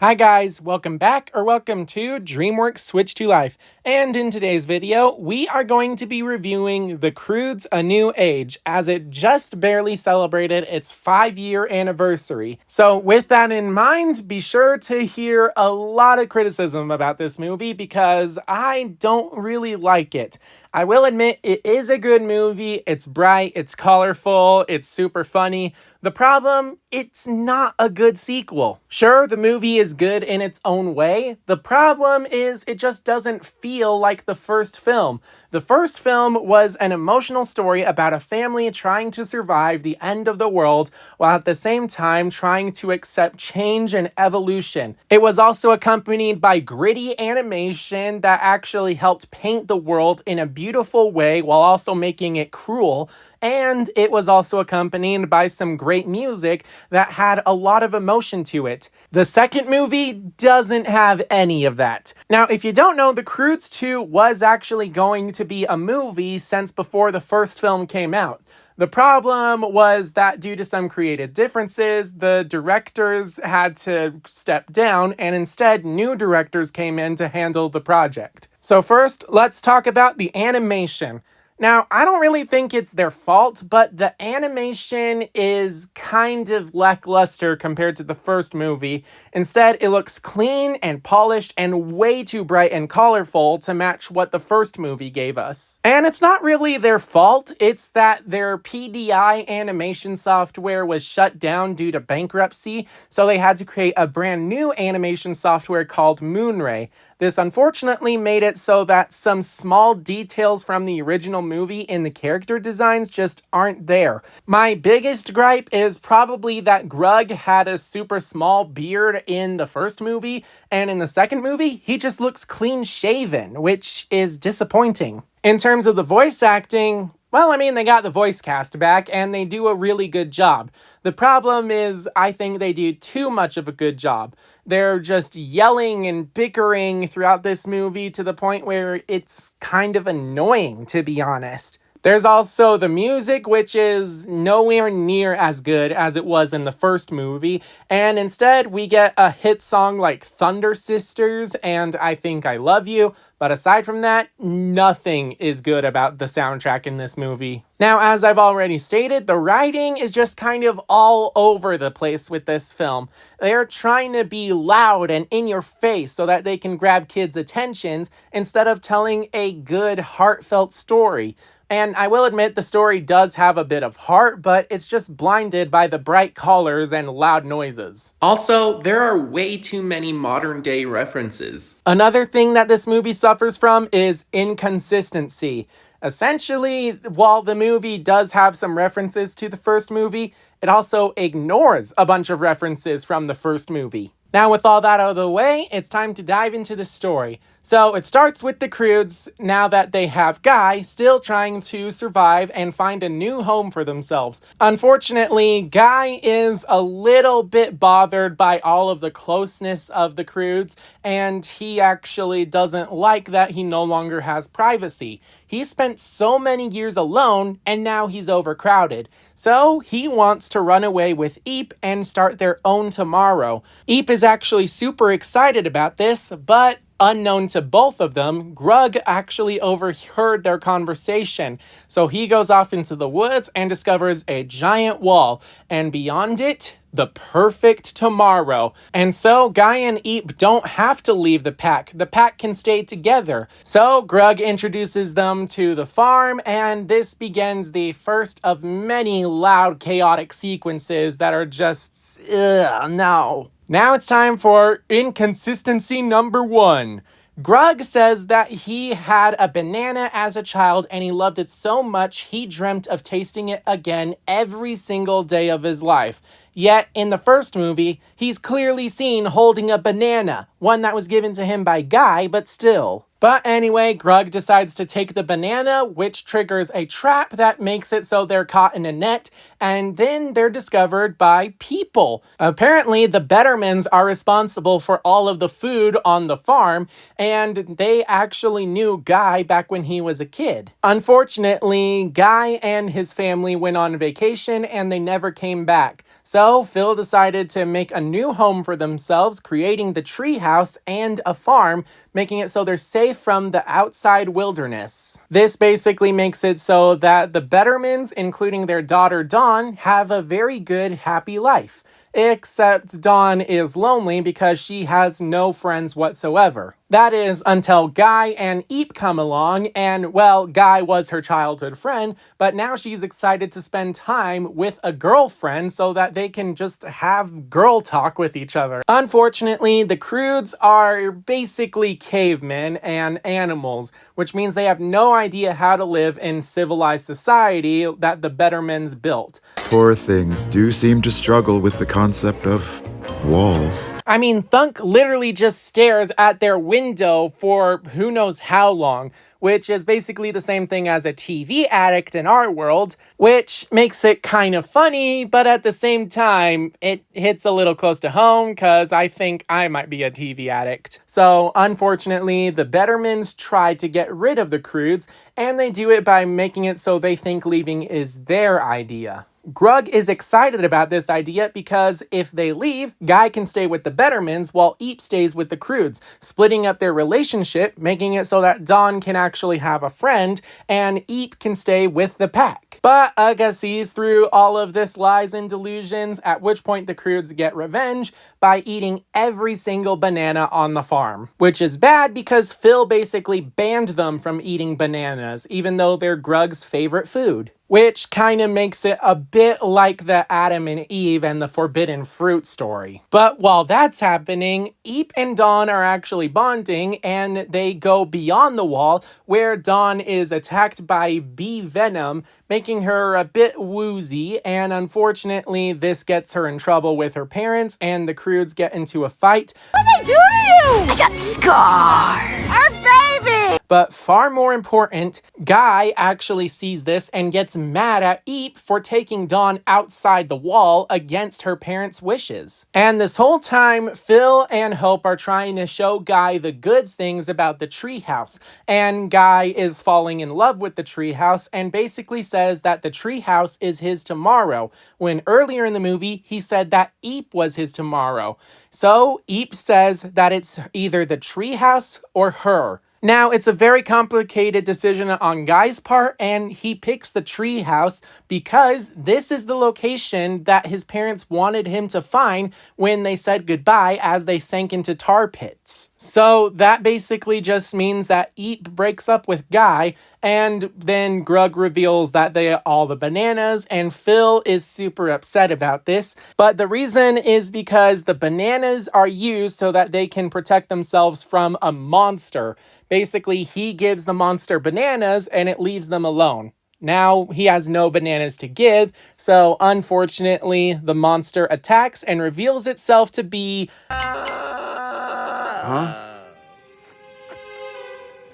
Hi guys, welcome back or welcome to DreamWorks Switch to Life. And in today's video, we are going to be reviewing The Croods: A New Age, as it just barely celebrated its 5-year anniversary. So with that in mind, be sure to hear a lot of criticism about this movie because I don't really like it. I will admit it is a good movie. It's bright, it's colorful, it's super funny. The problem, it's not a good sequel. Sure, the movie is good in its own way. The problem is it just doesn't feel like the first film. The first film was an emotional story about a family trying to survive the end of the world while at the same time trying to accept change and evolution. It was also accompanied by gritty animation that actually helped paint the world in a beautiful way while also making it cruel, and it was also accompanied by some great music that had a lot of emotion to it. The second movie doesn't have any of that. Now, if you don't know, The Croods 2 was actually going to be a movie since before the first film came out. The problem was that due to some creative differences, the directors had to step down, and instead new directors came in to handle the project. So first, let's talk about the animation. Now, I don't really think it's their fault, but the animation is kind of lackluster compared to the first movie. Instead, it looks clean and polished and way too bright and colorful to match what the first movie gave us. And it's not really their fault, it's that their PDI animation software was shut down due to bankruptcy, so they had to create a brand new animation software called Moonray. This unfortunately made it so that some small details from the original movie in the character designs just aren't there. My biggest gripe is probably that Grug had a super small beard in the first movie, and in the second movie, he just looks clean shaven, which is disappointing. In terms of the voice acting, well, I mean, they got the voice cast back, and they do a really good job. The problem is, I think they do too much of a good job. They're just yelling and bickering throughout this movie to the point where it's kind of annoying, to be honest. There's also the music, which is nowhere near as good as it was in the first movie, and instead we get a hit song like Thunder Sisters and I Think I Love You, but aside from that, nothing is good about the soundtrack in this movie. Now, as I've already stated, the writing is just kind of all over the place with this film. They're trying to be loud and in your face so that they can grab kids' attentions instead of telling a good, heartfelt story. And I will admit the story does have a bit of heart, but it's just blinded by the bright colors and loud noises. Also, there are way too many modern day references. Another thing that this movie suffers from is inconsistency. Essentially, while the movie does have some references to the first movie, it also ignores a bunch of references from the first movie. Now, with all that out of the way, it's time to dive into the story. So it starts with the Croods, now that they have Guy still trying to survive and find a new home for themselves. Unfortunately, Guy is a little bit bothered by all of the closeness of the Croods, and he actually doesn't like that he no longer has privacy. He spent so many years alone, and now he's overcrowded. So he wants to run away with Eep and start their own tomorrow. Eep is actually super excited about this, but unknown to both of them, Grug actually overheard their conversation. So he goes off into the woods and discovers a giant wall, and beyond it, the perfect tomorrow. And so Guy and Eep don't have to leave the pack. The pack can stay together. So Grug introduces them to the farm, and this begins the first of many loud, chaotic sequences that are just, no. Now it's time for inconsistency number 1. Grug says that he had a banana as a child and he loved it so much he dreamt of tasting it again every single day of his life. Yet, in the first movie, he's clearly seen holding a banana, one that was given to him by Guy, but still. But anyway, Grug decides to take the banana, which triggers a trap that makes it so they're caught in a net, and then they're discovered by people. Apparently, the Bettermans are responsible for all of the food on the farm, and they actually knew Guy back when he was a kid. Unfortunately, Guy and his family went on vacation and they never came back. So Phil decided to make a new home for themselves, creating the treehouse and a farm, making it so they're safe from the outside wilderness. This basically makes it so that the Bettermans, including their daughter Dawn, have a very good, happy life. Except Dawn is lonely because she has no friends whatsoever. That is until Guy and Eep come along, and well, Guy was her childhood friend, but now she's excited to spend time with a girlfriend so that they can just have girl talk with each other. Unfortunately, the Croods are basically cavemen and animals, which means they have no idea how to live in civilized society that the Bettermans built. Poor things do seem to struggle with the concept of walls. I mean, Thunk literally just stares at their window for who knows how long, which is basically the same thing as a TV addict in our world, which makes it kind of funny, but at the same time, it hits a little close to home because I think I might be a TV addict. So, unfortunately, the Bettermans try to get rid of the Croods, and they do it by making it so they think leaving is their idea. Grug is excited about this idea because if they leave, Guy can stay with the Bettermans while Eep stays with the Croods, splitting up their relationship, making it so that Dawn can actually have a friend and Eep can stay with the pack. But Uga sees through all of this lies and delusions, at which point the Croods get revenge by eating every single banana on the farm. Which is bad because Phil basically banned them from eating bananas, even though they're Grug's favorite food. Which kind of makes it a bit like the Adam and Eve and the forbidden fruit story. But while that's happening, Eep and Dawn are actually bonding, and they go beyond the wall, where Dawn is attacked by bee venom, making her a bit woozy, and unfortunately this gets her in trouble with her parents, and the Croods get into a fight. What did they do to you? I got scars. Our baby! But far more important, Guy actually sees this and gets mad at Eep for taking Dawn outside the wall against her parents' wishes. And this whole time, Phil and Hope are trying to show Guy the good things about the treehouse. And Guy is falling in love with the treehouse and basically says that the treehouse is his tomorrow, when earlier in the movie, he said that Eep was his tomorrow. So Eep says that it's either the treehouse or her. Now, it's a very complicated decision on Guy's part, and he picks the treehouse because this is the location that his parents wanted him to find when they said goodbye as they sank into tar pits. So that basically just means that Eep breaks up with Guy, and then Grug reveals that they are all the bananas, and Phil is super upset about this. But the reason is because the bananas are used so that they can protect themselves from a monster. Basically, he gives the monster bananas and it leaves them alone. Now, he has no bananas to give, so unfortunately, the monster attacks and reveals itself to be...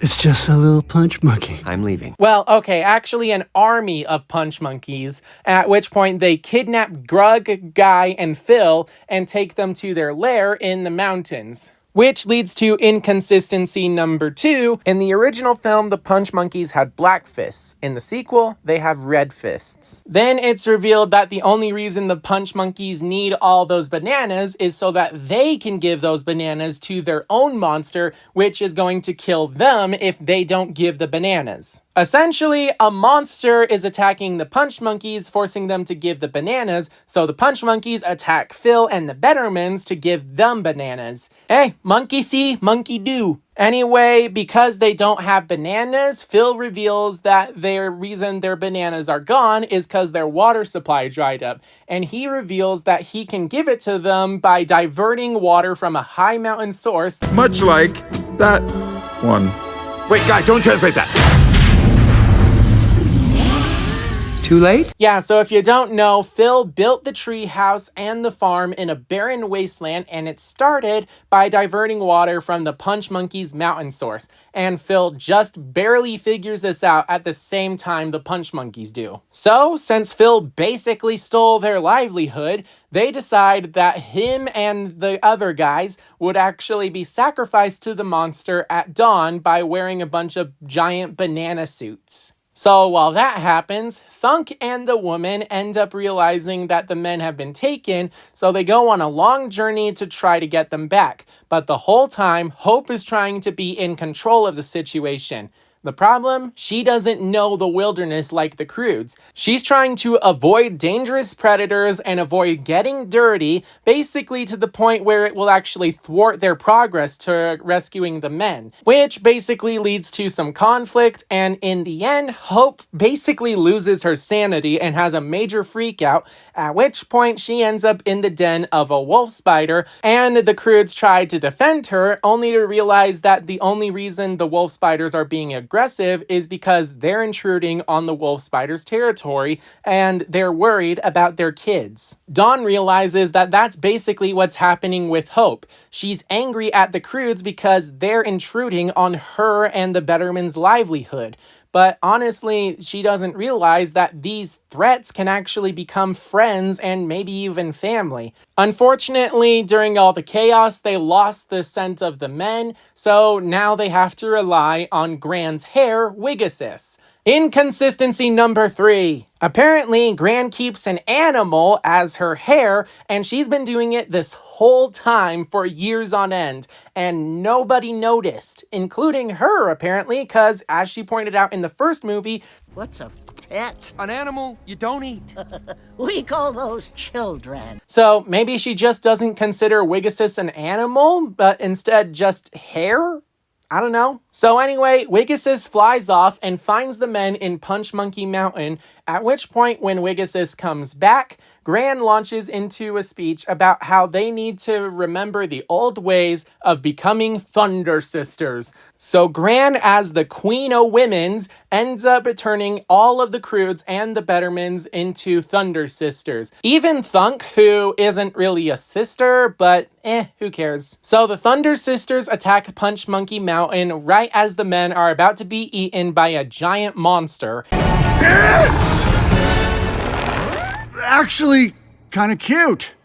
It's just a little punch monkey. I'm leaving. Well, okay, actually an army of punch monkeys, at which point they kidnap Grug, Guy, and Phil and take them to their lair in the mountains. Which leads to inconsistency number 2. In the original film, the Punch Monkeys had black fists. In the sequel, they have red fists. Then it's revealed that the only reason the Punch Monkeys need all those bananas is so that they can give those bananas to their own monster, which is going to kill them if they don't give the bananas. Essentially, a monster is attacking the Punch Monkeys, forcing them to give the bananas, so the Punch Monkeys attack Phil and the Bettermans to give them bananas. Hey, monkey see, monkey do. Anyway, because they don't have bananas, Phil reveals that their reason their bananas are gone is because their water supply dried up. And he reveals that he can give it to them by diverting water from a high mountain source. Much like that one. Wait, Guy, don't translate that. too late? Yeah, so if you don't know, Phil built the tree house and the farm in a barren wasteland, and it started by diverting water from the Punch Monkey's mountain source. And Phil just barely figures this out at the same time the Punch Monkeys do. So, since Phil basically stole their livelihood, they decide that him and the other guys would actually be sacrificed to the monster at dawn by wearing a bunch of giant banana suits. So while that happens, Thunk and the woman end up realizing that the men have been taken, so they go on a long journey to try to get them back. But the whole time, Hope is trying to be in control of the situation. The problem? She doesn't know the wilderness like the Croods. She's trying to avoid dangerous predators and avoid getting dirty, basically to the point where it will actually thwart their progress to rescuing the men, which basically leads to some conflict, and in the end, Hope basically loses her sanity and has a major freak out, at which point she ends up in the den of a wolf spider, and the Croods try to defend her, only to realize that the only reason the wolf spiders are being aggressive is because they're intruding on the wolf spider's territory and they're worried about their kids. Dawn realizes that that's basically what's happening with Hope. She's angry at the Croods because they're intruding on her and the Betterman's livelihood. But honestly, she doesn't realize that these threats can actually become friends and maybe even family. Unfortunately, during all the chaos, they lost the scent of the men, so now they have to rely on Gran's hair, Wigasis. Inconsistency number 3. Apparently, Gran keeps an animal as her hair, and she's been doing it this whole time for years on end, and nobody noticed, including her apparently, because as she pointed out in the first movie, What's a pet? An animal you don't eat. We call those children. so maybe she just doesn't consider Wigasis an animal, but instead just hair? I don't know. So anyway, Wigasis flies off and finds the men in Punch Monkey Mountain, at which point when Wigasis comes back, Gran launches into a speech about how they need to remember the old ways of becoming Thunder Sisters. So Gran, as the Queen o' Women's, ends up turning all of the Croods and the Bettermans into Thunder Sisters. Even Thunk, who isn't really a sister, but who cares? So the Thunder Sisters attack Punch Monkey Mountain right as the men are about to be eaten by a giant monster. Actually, kind of cute.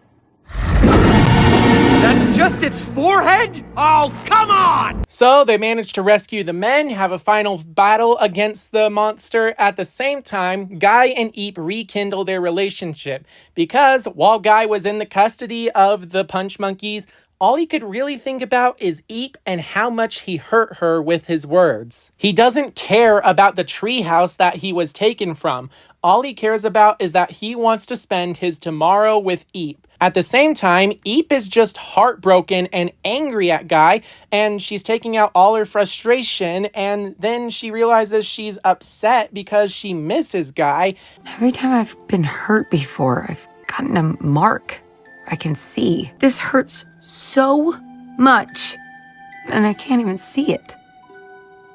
That's just its forehead? Oh, come on! So they manage to rescue the men, have a final battle against the monster. At the same time, Guy and Eep rekindle their relationship because while Guy was in the custody of the Punch Monkeys, all he could really think about is Eep and how much he hurt her with his words. He doesn't care about the treehouse that he was taken from. All he cares about is that he wants to spend his tomorrow with Eep. At the same time, Eep is just heartbroken and angry at Guy, and she's taking out all her frustration, and then she realizes she's upset because she misses Guy. Every time I've been hurt before, I've gotten a mark I can see. This hurts so much, and I can't even see it.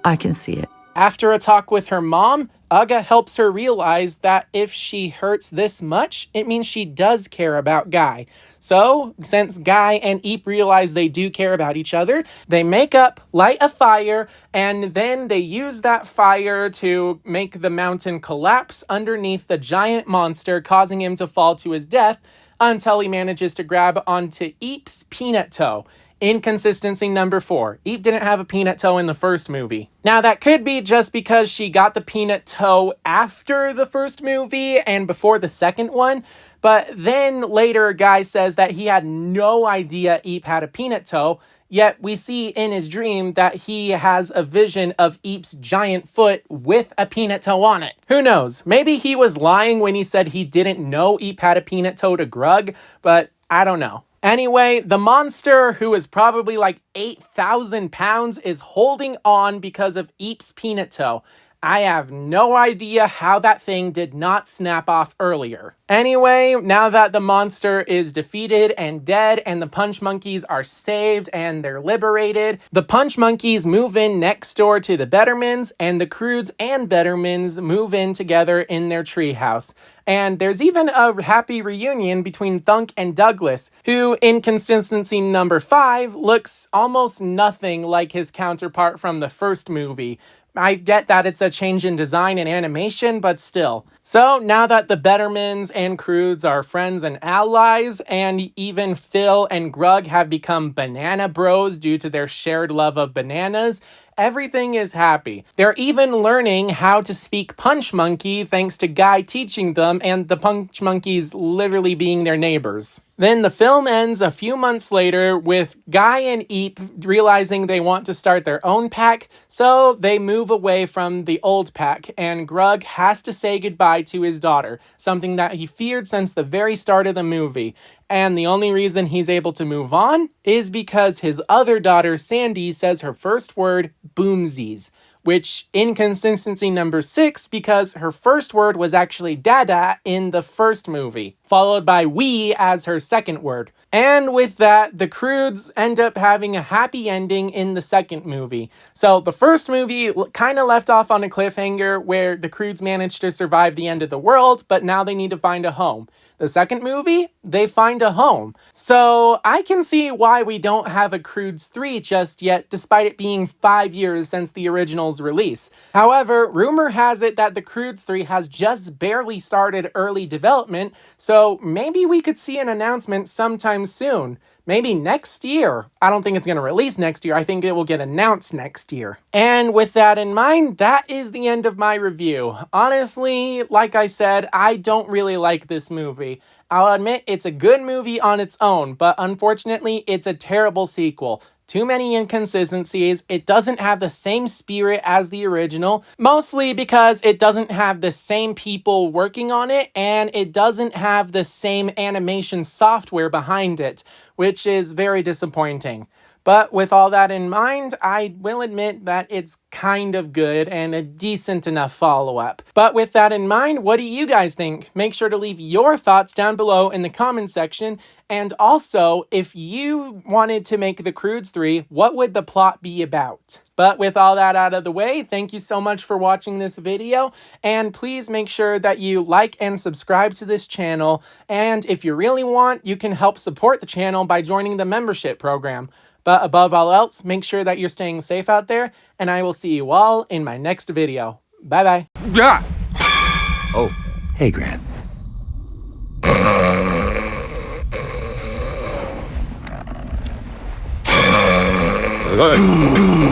I can see it. After a talk with her mom, Uga helps her realize that if she hurts this much, it means she does care about Guy. So, since Guy and Eep realize they do care about each other, they make up, light a fire, and then they use that fire to make the mountain collapse underneath the giant monster, causing him to fall to his death until he manages to grab onto Eep's peanut toe. Inconsistency number 4. Eep didn't have a peanut toe in the first movie. Now that could be just because she got the peanut toe after the first movie and before the second one, but then later Guy says that he had no idea Eep had a peanut toe, yet we see in his dream that he has a vision of Eep's giant foot with a peanut toe on it. Who knows? Maybe he was lying when he said he didn't know Eep had a peanut toe to Grug, but I don't know. Anyway, the monster, who is probably like 8,000 pounds, is holding on because of Eep's peanut toe. I have no idea how that thing did not snap off earlier. Anyway, now that the monster is defeated and dead and the Punch Monkeys are saved and they're liberated, the Punch Monkeys move in next door to the Bettermans, and the Croods and Bettermans move in together in their treehouse. And there's even a happy reunion between Thunk and Douglas, who in consistency number 5 looks almost nothing like his counterpart from the first movie. I get that it's a change in design and animation, but still. So now that the Bettermans and Croods are friends and allies, and even Phil and Grug have become banana bros due to their shared love of bananas, everything is happy. They're even learning how to speak Punch Monkey thanks to Guy teaching them, and the Punch Monkeys literally being their neighbors. Then the film ends a few months later with Guy and Eep realizing they want to start their own pack, so they move away from the old pack, and Grug has to say goodbye to his daughter, something that he feared since the very start of the movie. And the only reason he's able to move on is because his other daughter, Sandy, says her first word, boomsies, which inconsistency number 6 because her first word was actually dada in the first movie, followed by we as her second word. And with that, the Croods end up having a happy ending in the second movie. So the first movie kind of left off on a cliffhanger where the Croods managed to survive the end of the world, but now they need to find a home. The second movie, they find a home. So I can see why we don't have a Croods 3 just yet, despite it being 5 years since the original's release. However, rumor has it that the Croods 3 has just barely started early development, so maybe we could see an announcement sometime soon. Maybe next year. I don't think it's going to release next year. I think it will get announced next year. And with that in mind, that is the end of my review. Honestly, like I said, I don't really like this movie. I'll admit it's a good movie on its own, but unfortunately, it's a terrible sequel. Too many inconsistencies, it doesn't have the same spirit as the original, mostly because it doesn't have the same people working on it, and it doesn't have the same animation software behind it, which is very disappointing. But with all that in mind, I will admit that it's kind of good and a decent enough follow-up. But with that in mind, what do you guys think? Make sure to leave your thoughts down below in the comment section. And also, if you wanted to make the Croods 3, what would the plot be about? But with all that out of the way, thank you so much for watching this video. And please make sure that you like and subscribe to this channel. And if you really want, you can help support the channel by joining the membership program. But above all else, make sure that you're staying safe out there, and I will see you all in my next video. Bye-bye. Yeah. Oh, hey, Grant.